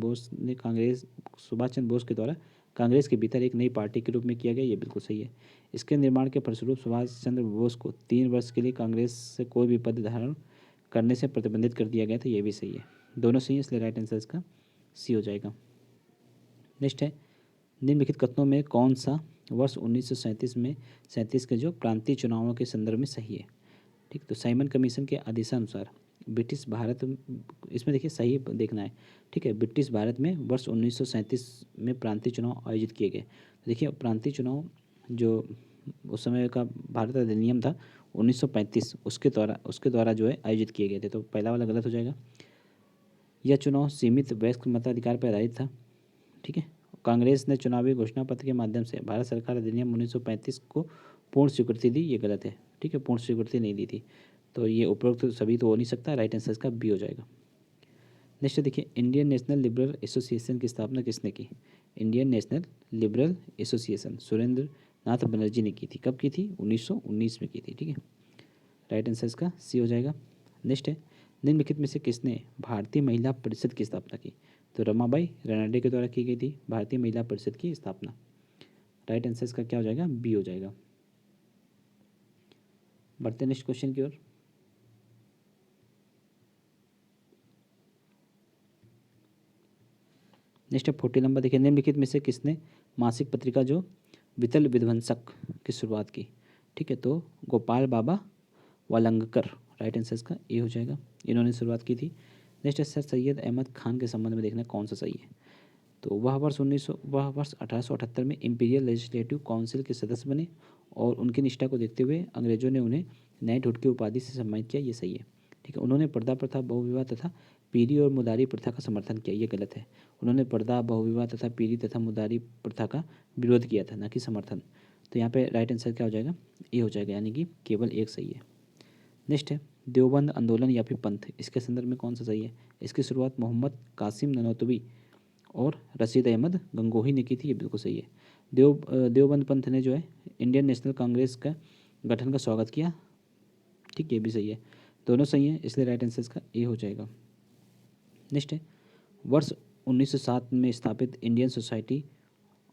बोस के द्वारा कांग्रेस के भीतर एक नई पार्टी के रूप में किया गया, ये बिल्कुल सही है। इसके निर्माण के फलस्वरूप सुभाष चंद्र बोस को 3 वर्ष के लिए कांग्रेस से कोई भी पद धारण करने से प्रतिबंधित कर दिया गया था, ये भी सही है। दोनों सही है, इसलिए राइट आंसर इसका सी हो जाएगा। नेक्स्ट है निम्नलिखित कथनों में कौन सा वर्ष 1937 के जो प्रांतीय चुनावों के संदर्भ में सही है, ठीक। तो साइमन कमीशन के आदेशानुसार ब्रिटिश भारत, इसमें देखिए सही देखना है, ठीक है। ब्रिटिश भारत में वर्ष 1937 में प्रांतीय चुनाव आयोजित किए गए। तो देखिए प्रांतीय चुनाव जो उस समय का भारत अधिनियम था 1935, उसके द्वारा जो है आयोजित किए गए थे। तो पहला वाला गलत हो जाएगा। यह चुनाव सीमित वयस्क मताधिकार पर आधारित था, ठीक है। कांग्रेस ने चुनावी घोषणा पत्र के माध्यम से भारत सरकार अधिनियम 1935 को पूर्ण स्वीकृति दी, ये गलत है, ठीक है, पूर्ण स्वीकृति नहीं दी थी। तो ये उपरोक्त सभी तो हो नहीं सकता, राइट आंसर इसका बी हो जाएगा। नेक्स्ट देखिए, इंडियन नेशनल लिबरल एसोसिएशन की स्थापना किसने की? Indian National Liberal Association Surendra Nath Banerjee ने की थी। कब की थी? 1919 में की थी, ठीक है। राइट आंसर इसका सी हो जाएगा। नेक्स्ट है, निम्नलिखित में से किसने भारतीय महिला परिषद की स्थापना की? तो रमाबाई रानडे के द्वारा की गई थी भारतीय महिला परिषद की स्थापना। राइट आंसर इसका क्या हो जाएगा? बी हो जाएगा। बढ़ते नेक्स्ट क्वेश्चन की ओर। नेक्स्ट है 40 नंबर। देखिए, निम्नलिखित में से किसने मासिक पत्रिका जो वितल विध्वंसक की शुरुआत की? ठीक है, तो गोपाल बाबा वालंगकर। राइट आंसर इसका ए हो जाएगा, इन्होंने शुरुआत की थी। नेक्स्ट है सर सैयद अहमद खान के संबंध में देखना कौन सा सही है। तो वह वर्ष 1878 में इंपीरियल लेजिस्लेटिव काउंसिल के सदस्य बने और उनकी निष्ठा को देखते हुए अंग्रेजों ने उन्हें नाइटहुड की उपाधि से सम्मानित किया, ये सही है, ठीक है। उन्होंने पर्दा प्रथा, बहुविवाह तथा पीरी और मुदारी प्रथा का समर्थन किया, ये गलत है। उन्होंने पर्दा, बहुविवाह तथा पीरी तथा मुदारी प्रथा का विरोध किया था, न कि समर्थन। तो यहाँ पे राइट आंसर क्या हो जाएगा? ए हो जाएगा, यानी कि केवल एक सही है। नेक्स्ट है देवबंद आंदोलन या फिर पंथ, इसके संदर्भ में कौन सा सही है? इसकी शुरुआत मोहम्मद कासिम ननौतवी और रशीद अहमद गंगोही ने की थी, ये बिल्कुल सही है। देवबंद पंथ ने जो है इंडियन नेशनल कांग्रेस का गठन का स्वागत किया, ठीक, ये भी सही है। दोनों सही हैं, इसलिए राइट आंसर इसका ए हो जाएगा। नेक्स्ट है वर्ष 1907 में स्थापित Indian society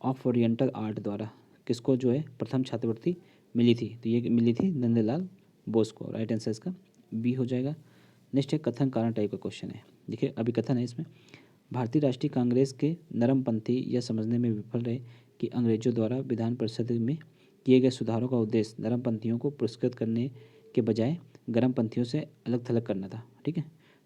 of oriental art द्वारा किसको जो है प्रथम छात्रवृत्ति मिली थी? तो ये मिली थी नंदलाल बोस को। राइट आंसर इसका बी हो जाएगा। नेक्स्ट है कथन कारण टाइप का क्वेश्चन है। देखिए अभी कथन है इसमें, भारतीय राष्ट्रीय कांग्रेस के नरमपंथी यह समझने में विफल रहे कि अंग्रेजों द्वारा विधान परिषद में किए गए सुधारों का उद्देश्य नरमपंथियों को पुरस्कृत करने के बजाय गर्मपंथियों से अलग थलग करना था, ठीक है,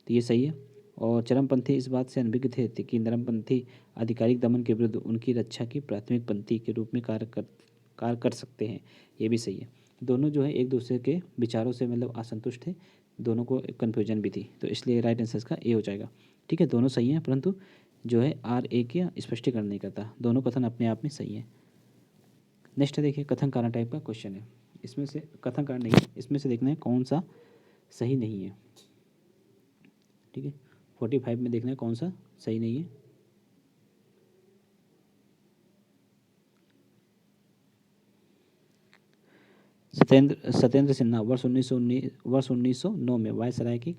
तो ये सही है। और चरमपंथी इस बात से अनभिज्ञ थे कि नरमपंथी आधिकारिक दमन के विरुद्ध उनकी रक्षा की प्राथमिक पंथी के रूप में कार्य कर सकते हैं, ये भी सही है। दोनों जो है एक दूसरे के विचारों से मतलब असंतुष्ट थे, दोनों को कन्फ्यूजन भी थी, तो इसलिए राइट आंसर इसका ए हो जाएगा, ठीक है। दोनों सही हैं, परंतु जो है आर ए का स्पष्टीकरण नहीं करता, दोनों कथन अपने आप में सही है। नेक्स्ट देखिए कथन कारण टाइप का क्वेश्चन है। इसमें से कथन कारण नहीं है, इसमें से देखना है कौन सा सही नहीं है, ठीक है। 45 में देखना है कौन सा सही नहीं है। सत्येंद्र सिन्हा वर्ष 1909 में वायसराय की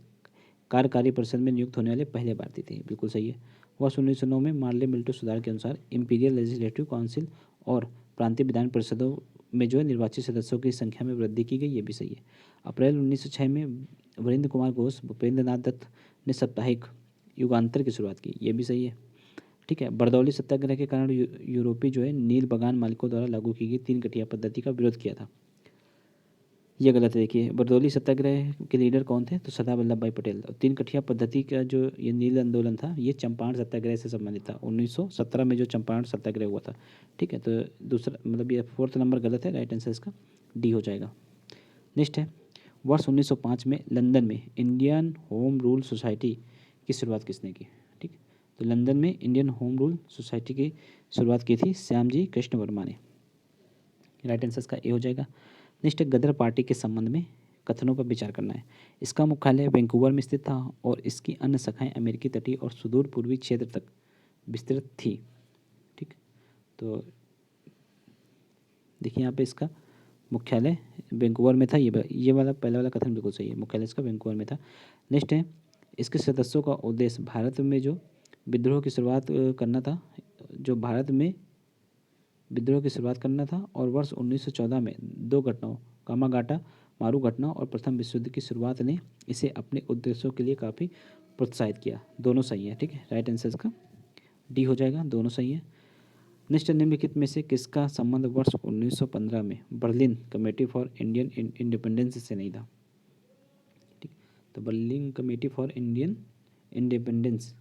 कार्यकारी परिषद में नियुक्त होने वाले पहले भारतीय थे, बिल्कुल सही है। वर्ष 1909 में मार्ले मिल्टो सुधार के अनुसार इंपीरियल लेजिस्लेटिव काउंसिल और प्रांतीय विधान परिषदों में जो है निर्वाचित सदस्यों की संख्या में वृद्धि की गई, ये भी सही है। अप्रैल 1906 में वरिंद्र कुमार घोष, भूपेंद्र नाथ दत्त ने साप्ताहिक युगांतर की शुरुआत की, ये भी सही है, ठीक है। बरदौली सत्याग्रह के कारण यूरोपीय जो है नील बगान मालिकों द्वारा लागू की गई 3 कटिया पद्धति का विरोध किया था, ये गलत है। देखिए बरदौली सत्याग्रह के लीडर कौन थे? तो सरदार वल्लभ भाई पटेल। और 3 कठिया पद्धति का जो ये नील आंदोलन था ये चंपारण सत्याग्रह से संबंधित था, 1917 में जो चंपारण सत्याग्रह हुआ था, ठीक है। तो दूसरा मतलब ये 4th नंबर गलत है, राइट आंसर इसका डी हो जाएगा। नेक्स्ट है वर्ष 1905 में लंदन में इंडियन होम रूल सोसाइटी की शुरुआत किसने की? ठीक, तो लंदन में इंडियन होम रूल सोसाइटी की शुरुआत की थी श्यामजी कृष्ण वर्मा ने, राइट आंसर इसका ए हो जाएगा। नेक्स्ट गदर पार्टी के संबंध में कथनों पर विचार करना है। इसका मुख्यालय वैंकूवर में स्थित था और इसकी अन्य शाखाएं अमेरिकी तटीय और सुदूर पूर्वी क्षेत्र तक विस्तृत थी, ठीक। तो देखिए यहाँ पे इसका मुख्यालय वैंकूवर में था, ये वाला पहला वाला कथन बिल्कुल सही है, मुख्यालय इसका वैंकूवर में था। नेक्स्ट है इसके सदस्यों का उद्देश्य भारत में जो विद्रोह की शुरुआत करना था, और वर्ष 1914 में 2 घटनाओं कामागाटा मारू घटना और प्रथम विश्व युद्ध की शुरुआत ने इसे अपने उद्देश्यों के लिए काफ़ी प्रोत्साहित किया, दोनों सही है, ठीक है। राइट आंसर इसका डी हो जाएगा, दोनों सही है। नेक्स्ट निम्नलिखित में से किसका संबंध वर्ष 1915 में Berlin committee for Indian independence से नहीं था, ठीक। तो Berlin committee for Indian independence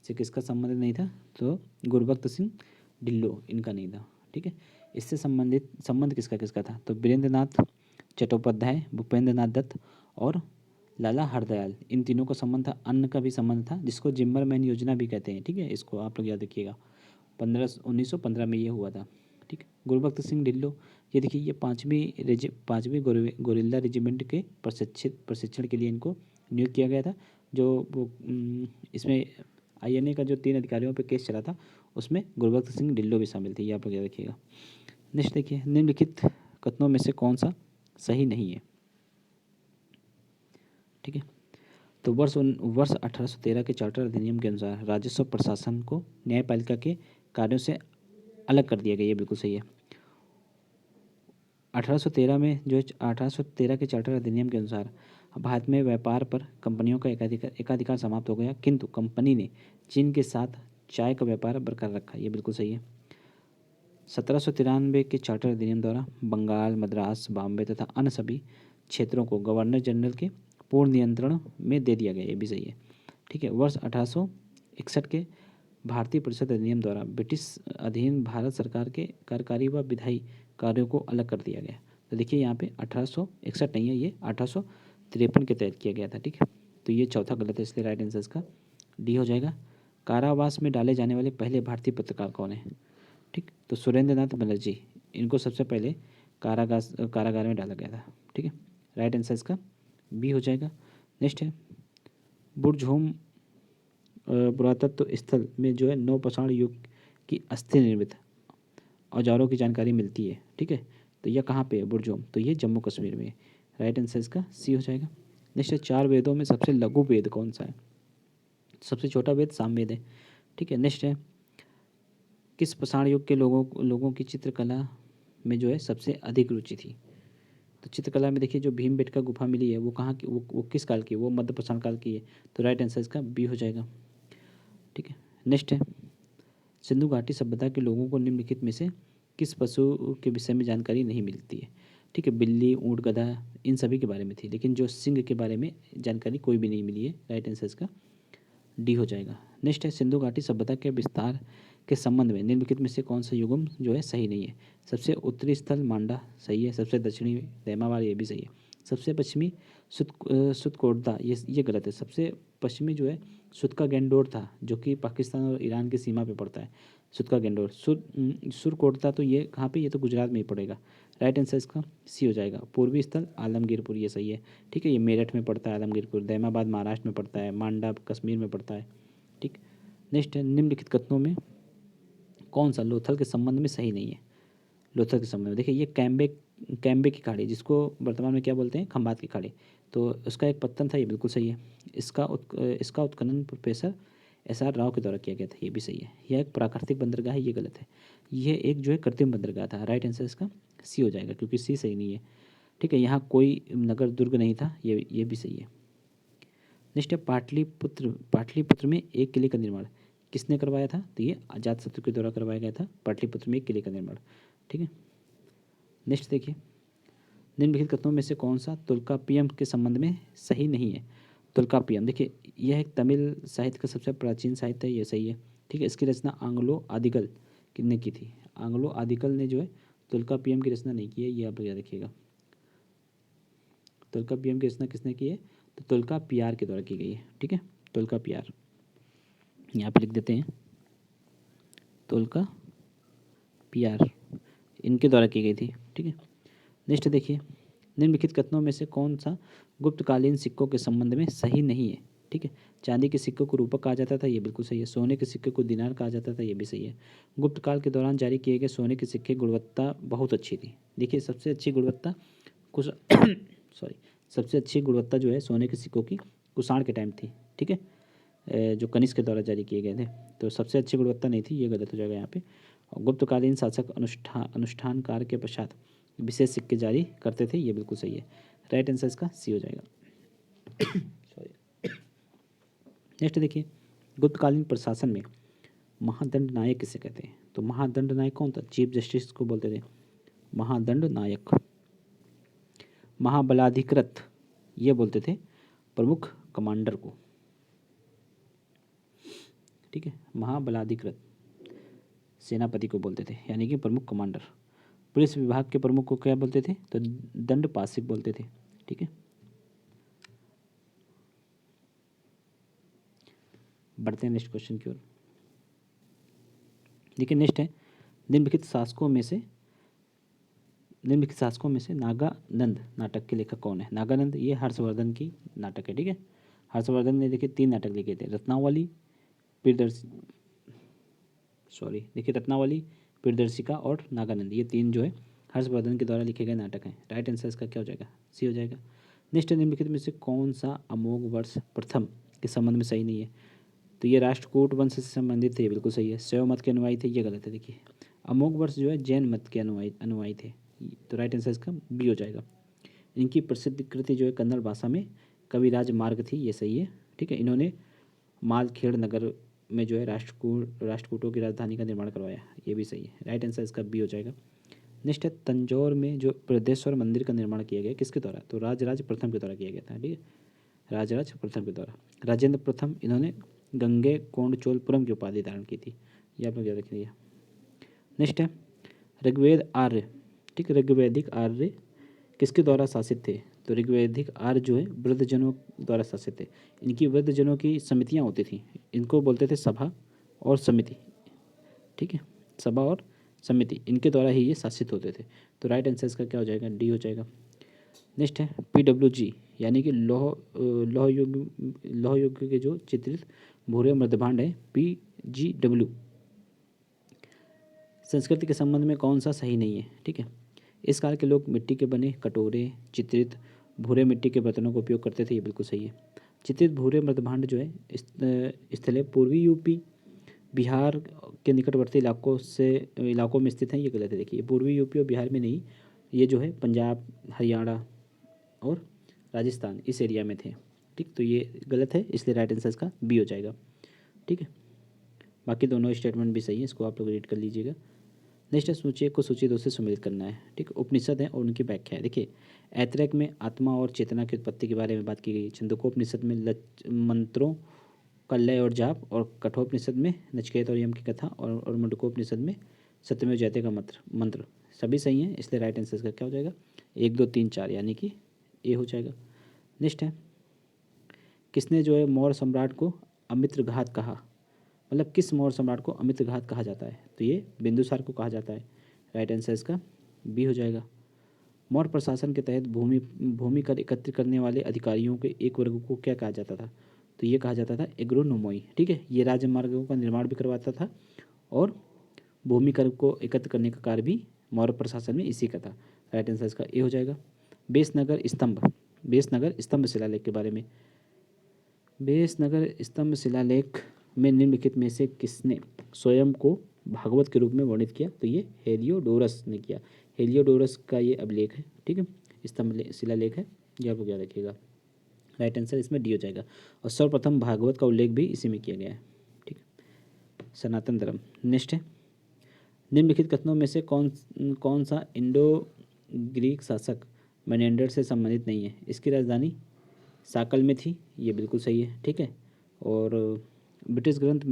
से किसका संबंध नहीं था? तो गुरबख्त सिंह ढिल्लो इनका नहीं था। ठीक है, इससे संबंधित संबंध किसका किसका था? तो वीरेंद्र नाथ चट्टोपाध्याय, भूपेंद्र नाथ दत्त और लाला हरदयाल, इन तीनों का संबंध था। अन्न का भी संबंध था, जिसको जिम्मरमैन योजना भी कहते हैं। ठीक है, इसको आप लोग याद रखिएगा। 1915 में ये हुआ था। ठीक है, गुरबख्त सिंह ढिल्लो, ये देखिए ये पाँचवीं गोरिल्ला रेजिमेंट के प्रशिक्षण के लिए इनको नियुक्त किया गया था। जो वो इसमें आईएनए का जो 3 अधिकारियों पे केस चला था, उसमें गुरबख्त सिंह ढिल्लो भी शामिल थे। ये आप लोग याद रखिएगा। नेक्स्ट देखिए, निम्नलिखित कथनों में से कौन सा सही नहीं है? ठीक है, तो वर्ष 1813 के चार्टर अधिनियम के अनुसार राजस्व प्रशासन को न्यायपालिका के कार्यों से अलग कर दिया गया। ये बिल्कुल सही है। 1813 के चार्टर अधिनियम के अनुसार भारत में व्यापार पर कंपनियों का एकाधिकार समाप्त हो गया, किंतु कंपनी ने चीन के साथ चाय का व्यापार बरकरार रखा। ये बिल्कुल सही है। 1793 के चार्टर अधिनियम द्वारा बंगाल, मद्रास, बॉम्बे तथा अन्य सभी क्षेत्रों को गवर्नर जनरल के पूर्ण नियंत्रण में दे दिया गया। ये भी सही है। ठीक है, वर्ष 1861 के भारतीय परिषद अधिनियम द्वारा ब्रिटिश अधीन भारत सरकार के कार्यकारी व विधायी कार्यों को अलग कर दिया गया। तो देखिए यहाँ पे 1861 नहीं है, ये 1853 के तहत किया गया था। ठीक है, तो ये चौथा गलत है, इसलिए राइट आंसर इसका डी हो जाएगा। कारावास में डाले जाने वाले पहले भारतीय पत्रकार कौन है? ठीक, तो सुरेंद्र नाथ बनर्जी, इनको सबसे पहले कारागार में डाला गया था। ठीक है, राइट आंसर इसका बी हो जाएगा। नेक्स्ट है, बुर्जहोम पुरातत्व स्थल में जो है नवपाषाण युग की अस्थि निर्मित औजारों की जानकारी मिलती है। ठीक है, तो यह कहाँ पे है बुर्जहोम? तो ये जम्मू कश्मीर में है। राइट आंसर इसका सी हो जाएगा। नेक्स्ट है, 4 वेदों में सबसे लघु वेद कौन सा है? सबसे छोटा वेद सामवेद है। ठीक है, नेक्स्ट है, किस पाषाण युग के लोगों की चित्रकला में जो है सबसे अधिक रुचि थी? तो चित्रकला में देखिए जो भीमबेटका गुफा मिली है वो कहाँ की, वो किस काल की? वो मध्य पाषाण काल की है। तो राइट आंसर इसका बी हो जाएगा। ठीक है, नेक्स्ट है, सिंधु घाटी सभ्यता के लोगों को निम्नलिखित में से किस पशु के विषय में जानकारी नहीं मिलती है? ठीक है, बिल्ली, ऊँट, गधा, इन सभी के बारे में थी, लेकिन जो सिंह के बारे में जानकारी कोई भी नहीं मिली है। राइट आंसर इसका डी हो जाएगा। नेक्स्ट है, सिंधु घाटी सभ्यता के विस्तार के संबंध में निम्नलिखित में से कौन सा युगम जो है सही नहीं है? सबसे उत्तरी स्थल मांडा सही है, सबसे दक्षिणी दैमावार ये भी सही है, सबसे पश्चिमी सुतकोटदा ये गलत है, सबसे पश्चिमी जो है सुतका गैंडोर था, जो कि पाकिस्तान और ईरान की सीमा पे पड़ता है। सुतका गैंडोर सुरकोटदा, तो ये कहाँ पे? ये तो गुजरात में ही पड़ेगा। राइट आंसर इसका सी हो जाएगा। पूर्वी स्थल आलमगीरपुर, ये सही है। ठीक है, ये मेरठ में पड़ता है आलमगीरपुर, दैमाबाद महाराष्ट्र में पड़ता है, मांडा कश्मीर में पड़ता है। ठीक, नेक्स्ट है, निम्नलिखित कथनों में कौन सा लोथल के संबंध में सही नहीं है? लोथल के संबंध में देखिए, ये कैम्बे की खाड़ी, जिसको वर्तमान में क्या बोलते हैं? खंबात की खाड़ी, तो उसका एक पत्तन था। ये बिल्कुल सही है। इसका उत्खनन प्रोफेसर SR राव के द्वारा किया गया था। ये भी सही है। यह एक प्राकृतिक बंदरगाह है, ये गलत है। यह एक जो है कृत्रिम बंदरगाह था। राइट आंसर इसका सी हो जाएगा, क्योंकि सी सही नहीं है। ठीक है, यहाँ कोई नगर दुर्ग नहीं था, ये भी सही है। नेक्स्ट है, पाटलिपुत्र में एक किले का निर्माण किसने करवाया था? तो ये अजातशत्रु के द्वारा करवाया गया था, पाटलिपुत्र में एक किले का निर्माण। ठीक है, नेक्स्ट देखिए, निम्नलिखित कथनों में से कौन सा तुल्कापियम के संबंध में सही नहीं है? तुल्कापियम देखिए, यह एक तमिल साहित्य का सबसे प्राचीन साहित्य है, ये सही है। ठीक है, इसकी रचना आंग्लो आदिगल ने की थी। आंग्लो आदिगल ने जो है तुल्कापियम की रचना नहीं की है, ये आप याद रखिएगा। तुल्कापियम की रचना किसने की है? तो तुल्कापियार के द्वारा की गई है। ठीक है, तुल्कापियार यहाँ पे लिख देते हैं, तुल्कापियार इनके द्वारा की गई थी। ठीक है, नेक्स्ट देखिए, निम्नलिखित कथनों में से कौन सा गुप्तकालीन सिक्कों के संबंध में सही नहीं है? ठीक है, चांदी के सिक्कों को रूपक कहा जाता था, ये बिल्कुल सही है। सोने के सिक्के को दिनार कहा जाता था, ये भी सही है। गुप्त काल के दौरान जारी किए गए सोने के सिक्के गुणवत्ता बहुत अच्छी थी। देखिए, सबसे अच्छी गुणवत्ता कुछ सबसे अच्छी गुणवत्ता जो है सोने के सिक्कों की कुषाण के टाइम थी। ठीक है, जो कनिष्क के द्वारा जारी किए गए थे, तो सबसे अच्छी गुणवत्ता नहीं थी, ये गलत हो जाएगा यहाँ पे। और गुप्तकालीन शासक अनुष्ठान कार्य के पश्चात विशेष सिक्के जारी करते थे, ये बिल्कुल सही है। राइट आंसर इसका सी हो जाएगा। सॉरी, नेक्स्ट देखिए, गुप्तकालीन प्रशासन में महादंड नायक किसे कहते हैं? तो महादंड नायक कौन था? चीफ जस्टिस को बोलते थे महादंड नायक। महाबलाधिकृत ये बोलते थे प्रमुख कमांडर को, ठीक है। महाबलाधिकृत सेनापति को बोलते थे, यानी कि प्रमुख कमांडर। पुलिस विभाग के प्रमुख को क्या बोलते थे, तो दंडपाशिक बोलते थे, ठीक है। बढ़ते हैं नेक्स्ट क्वेश्चन की ओर। देखिए नेक्स्ट है, निम्नलिखित शासकों में से नागानंद नाटक के लेखक कौन है। नागानंद ये हर्षवर्धन की नाटक है, ठीक है। हर्षवर्धन ने देखिए 3 नाटक लिखे थे, रत्नावली, प्रियदर्शिका और नागानंद। ये 3 जो है हर्षवर्धन के द्वारा लिखे गए नाटक हैं। राइट आंसर इसका क्या हो जाएगा, सी हो जाएगा। नेक्स्ट निम्नलिखित में से कौन सा अमोघ वर्ष प्रथम के संबंध में सही नहीं है, तो ये राष्ट्रकूट वंश से संबंधित थे, ये बिल्कुल सही है। शैव मत के अनुयायी थे, ये गलत है। देखिए अमोघ वर्ष जो है जैन मत के अनुयायी थे, तो राइट आंसर इसका बी हो जाएगा। इनकी प्रसिद्ध कृति जो है कन्नड़ भाषा में कविराज मार्ग थी, ये सही है, ठीक है। इन्होंने मालखेड़ नगर में जो है राष्ट्रकूटों की राजधानी का निर्माण करवाया, ये भी सही है। राइट आंसर इसका बी हो जाएगा। नेक्स्ट है, तंजौर में जो बृहदेश्वर मंदिर का निर्माण किया गया किसके द्वारा, तो राजराज प्रथम के द्वारा किया गया था, ठीक है। राजराज प्रथम के द्वारा। राजेंद्र प्रथम, इन्होंने गंगे कोंडचोलपुरम की उपाधि धारण की थी, ये आप लोग याद रखिए। नेक्स्ट है, ऋग्वेद आर्य, ठीक, ऋग्वैदिक आर्य किसके द्वारा शासित थे, तो ऋग्वैदिक आर्य जो है वृद्धजनों द्वारा शासित थे। इनकी वृद्धजनों की समितियाँ होती थी, इनको बोलते थे सभा और समिति, ठीक है। सभा और समिति, इनके द्वारा ही ये शासित होते थे, तो राइट आंसर इसका क्या हो जाएगा, डी हो जाएगा। नेक्स्ट है PWG, यानी कि लौह युग के जो चित्रित भूरे मृदभांड है PGW, संस्कृति के संबंध में कौन सा सही नहीं है, ठीक है। इस काल के लोग मिट्टी के बने कटोरे, चित्रित भूरे मिट्टी के बर्तनों का उपयोग करते थे, ये बिल्कुल सही है। चित्रित भूरे मृदभांड जो है स्थले पूर्वी यूपी बिहार के निकटवर्ती इलाकों में स्थित हैं, ये गलत है। देखिए पूर्वी यूपी और बिहार में नहीं, ये जो है पंजाब, हरियाणा और राजस्थान इस एरिया में थे, ठीक, तो ये गलत है, इसलिए राइट आंसर इसका बी हो जाएगा, ठीक है। बाकी दोनों स्टेटमेंट भी सही है, इसको आप लोग रीड कर लीजिएगा। नेक्स्ट है, सूची 1 को सूची 2 से सम्मिलित करना है, ठीक। उपनिषद है और उनकी व्याख्या है। देखिए ऐतरेय में आत्मा और चेतना की उत्पत्ति के बारे में बात की गई है। छंदोकोपनिषद में मंत्रों का लय और जाप, और कठोपनिषद में नचिकेत और यम की कथा, और मुंडकोपनिषद में सत्यमेव जयते का मंत्र सभी सही हैं, इसलिए राइट आंसर का क्या हो जाएगा, 1 2 3 4, यानी कि ए हो जाएगा। नेक्स्ट है, किसने जो है मौर्य सम्राट को अमित्रघात कहा, मतलब किस मौर्य सम्राट को अमित्रघात कहा जाता है, तो ये बिंदुसार को कहा जाता है। राइट आंसर इसका बी हो जाएगा। मौर्य प्रशासन के तहत भूमि कर एकत्रित करने वाले अधिकारियों के एक वर्ग को क्या कहा जाता था, तो ये कहा जाता था एग्रोनोमोई, ठीक है। ये राजमार्गों का निर्माण भी करवाता था और भूमि कर को एकत्र करने का कार्य भी मौर्य प्रशासन में इसी का था। राइट आंसर इसका ए हो जाएगा। बेसनगर स्तंभ शिलालेख के बारे में, बेसनगर स्तंभ शिलालेख में निम्नलिखित में से किसने स्वयं को भागवत के रूप में वर्णित किया, तो ये हेलियोडोरस ने किया। हेलियोडोरस का ये अभिलेख है, ठीक है, स्तंभ शिलालेख है, ये आपको याद रखिएगा। राइट आंसर इसमें डी हो जाएगा। और सर्वप्रथम भागवत का उल्लेख भी इसी में किया गया है, ठीक है। सनातन धर्म। नेक्स्ट है, निम्नलिखित कथनों में से कौन सा इंडो ग्रीक शासक मेनेंडर से संबंधित नहीं है। इसकी राजधानी साकल में थी, ये बिल्कुल सही है, ठीक है। और ब्रिटिश ग्रंथ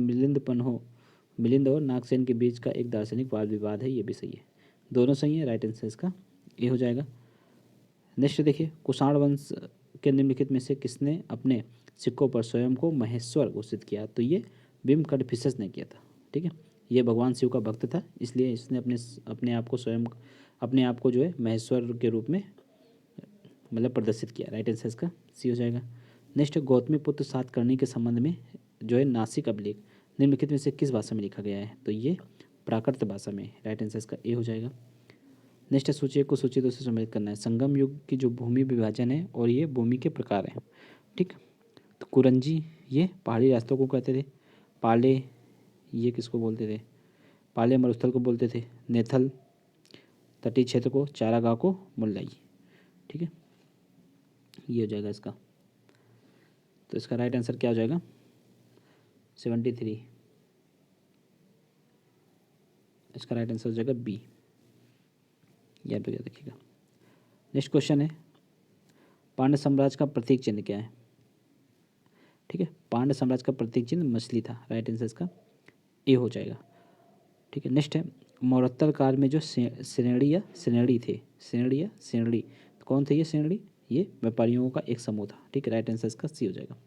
मिलिंद और नागसेन के बीच का एक दार्शनिक वाद विवाद है, ये भी सही है, दोनों सही है। राइट आंसर इसका ए हो जाएगा। नेक्स्ट देखिए, कुषाण वंश के निम्नलिखित में से किसने अपने सिक्कों पर स्वयं को महेश्वर घोषित किया, तो ये बिम कडफिसस ने किया था, ठीक है। ये भगवान शिव का भक्त था, इसलिए इसने अपने आप को जो है महेश्वर के रूप में मतलब प्रदर्शित किया। राइट आंसर इसका सी हो जाएगा। नेक्स्ट, गौतमी पुत्र सातकर्णी के संबंध में जो है नासिक अभिलेख निम्नलिखित में से किस भाषा में लिखा गया है, तो ये प्राकृत भाषा में। राइट आंसर इसका ए हो जाएगा। नेक्स्ट है, सूची 1 को सूची 2 से सम्मिलित करना है। संगम युग की जो भूमि विभाजन है और ये भूमि के प्रकार हैं, ठीक। तो कुरंजी ये पहाड़ी रास्तों को कहते थे, पाले ये किसको बोलते थे, पाले मरुस्थल को बोलते थे, नेथल तटीय क्षेत्र को, चारागाह को मुल्लाई, ठीक है, ये हो जाएगा इसका। तो इसका राइट आंसर क्या हो जाएगा, 73, इसका राइट आंसर हो जाएगा बी, याद पे याद रखिएगा। नेक्स्ट क्वेश्चन है, पांड्य साम्राज्य का प्रतीक चिन्ह क्या है, ठीक है। पांड्य साम्राज्य का प्रतीक चिन्ह मछली था, राइट आंसर इसका ए हो जाएगा। ठीक है। नेक्स्ट है मौर्योत्तर काल में जो श्रेणी या श्रेणी थे, श्रेणी या श्रेणी, तो कौन थे ये श्रेणी? ये व्यापारियों का एक समूह था। ठीक है, राइट आंसर इसका सी हो जाएगा।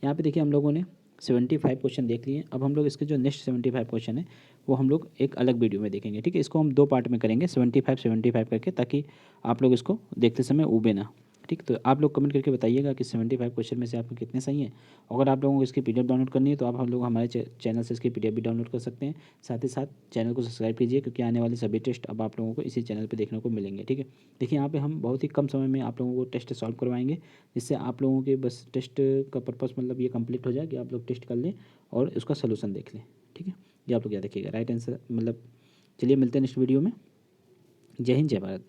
यहाँ पे देखिए हम लोगों ने 75 क्वेश्चन देख लिए। अब हम लोग इसके जो नेक्स्ट 75 क्वेश्चन है वो हम लोग एक अलग वीडियो में देखेंगे। ठीक है, इसको हम 2 पार्ट में करेंगे, 75 करके, ताकि आप लोग इसको देखते समय ऊबे ना। ठीक, तो आप लोग कमेंट करके बताइएगा कि 75 क्वेश्चन में से आपके कितने सही हैं। अगर आप लोगों को इसकी पीडीएफ डाउनलोड करनी है तो आप हम लोग हमारे चैनल से इसकी पीडीएफ भी डाउनलोड कर सकते हैं। साथ ही साथ चैनल को सब्सक्राइब कीजिए, क्योंकि आने वाले सभी टेस्ट अब आप लोगों को इसी चैनल पर देखने को मिलेंगे। ठीक है, देखिए यहाँ पे हम बहुत ही कम समय में आप लोगों को टेस्ट सॉल्व करवाएंगे, जिससे आप लोगों के बस टेस्ट का पर्पस मतलब ये कंप्लीट हो जाए कि आप लोग टेस्ट कर लें और उसका सोल्यूशन देख लें। ठीक है, ये आप लोग याद रखिएगा, राइट आंसर मतलब। चलिए मिलते हैं नेक्स्ट वीडियो में। जय हिंद, जय भारत।